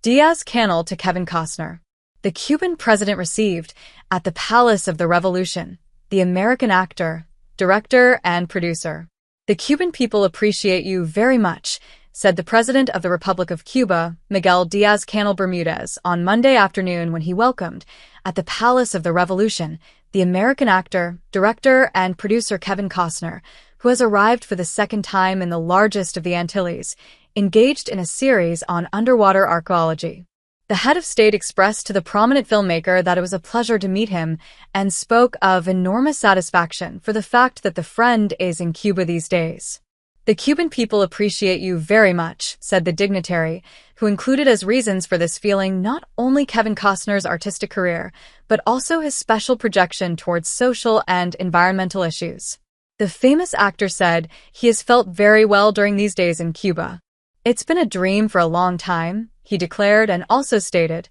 Díaz Canel to Kevin Costner. The Cuban president received, at the Palace of the Revolution, the American actor, director, and producer. "The Cuban people appreciate you very much," said the President of the Republic of Cuba, Miguel Díaz Canel Bermúdez, on Monday afternoon when he welcomed, at the Palace of the Revolution, the American actor, director, and producer Kevin Costner, who has arrived for the second time in the largest of the Antilles, engaged in a series on underwater archaeology. The head of state expressed to the prominent filmmaker that it was a pleasure to meet him and spoke of enormous satisfaction for the fact that the friend is in Cuba these days. "The Cuban people appreciate you very much," said the dignitary, who included as reasons for this feeling not only Kevin Costner's artistic career, but also his special projection towards social and environmental issues. The famous actor said he has felt very well during these days in Cuba. "It's been a dream for a long time," he declared, and also stated,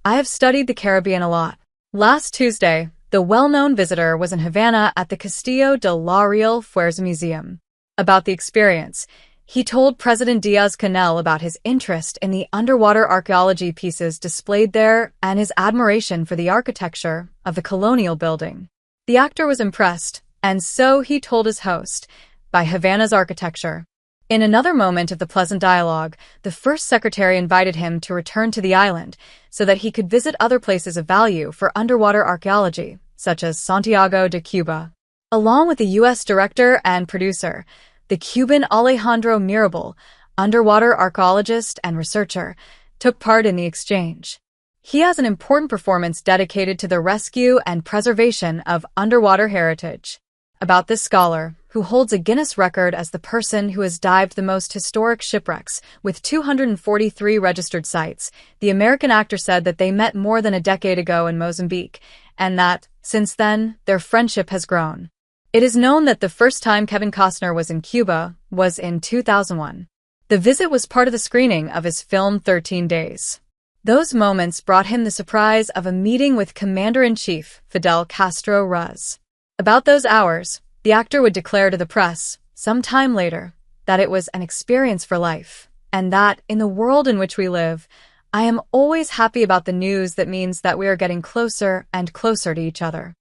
"I have studied the Caribbean a lot." Last Tuesday, the well-known visitor was in Havana at the Castillo de la Real Fuerza Museum. About the experience, he told President Díaz Canel about his interest in the underwater archaeology pieces displayed there and his admiration for the architecture of the colonial building. The actor was impressed, and so he told his host, by Havana's architecture. In another moment of the pleasant dialogue, the first secretary invited him to return to the island so that he could visit other places of value for underwater archaeology, such as Santiago de Cuba. Along with the U.S. director and producer, the Cuban Alejandro Mirabal, underwater archaeologist and researcher, took part in the exchange. He has an important performance dedicated to the rescue and preservation of underwater heritage. About this scholar, who holds a Guinness record as the person who has dived the most historic shipwrecks, with 243 registered sites, the American actor said that they met more than a decade ago in Mozambique, and that, since then, their friendship has grown. It is known that the first time Kevin Costner was in Cuba was in 2001. The visit was part of the screening of his film 13 Days. Those moments brought him the surprise of a meeting with Commander-in-Chief Fidel Castro Ruz. About those hours, the actor would declare to the press, some time later, that it was an experience for life, and that, in the world in which we live, I am always happy about the news that means that we are getting closer and closer to each other.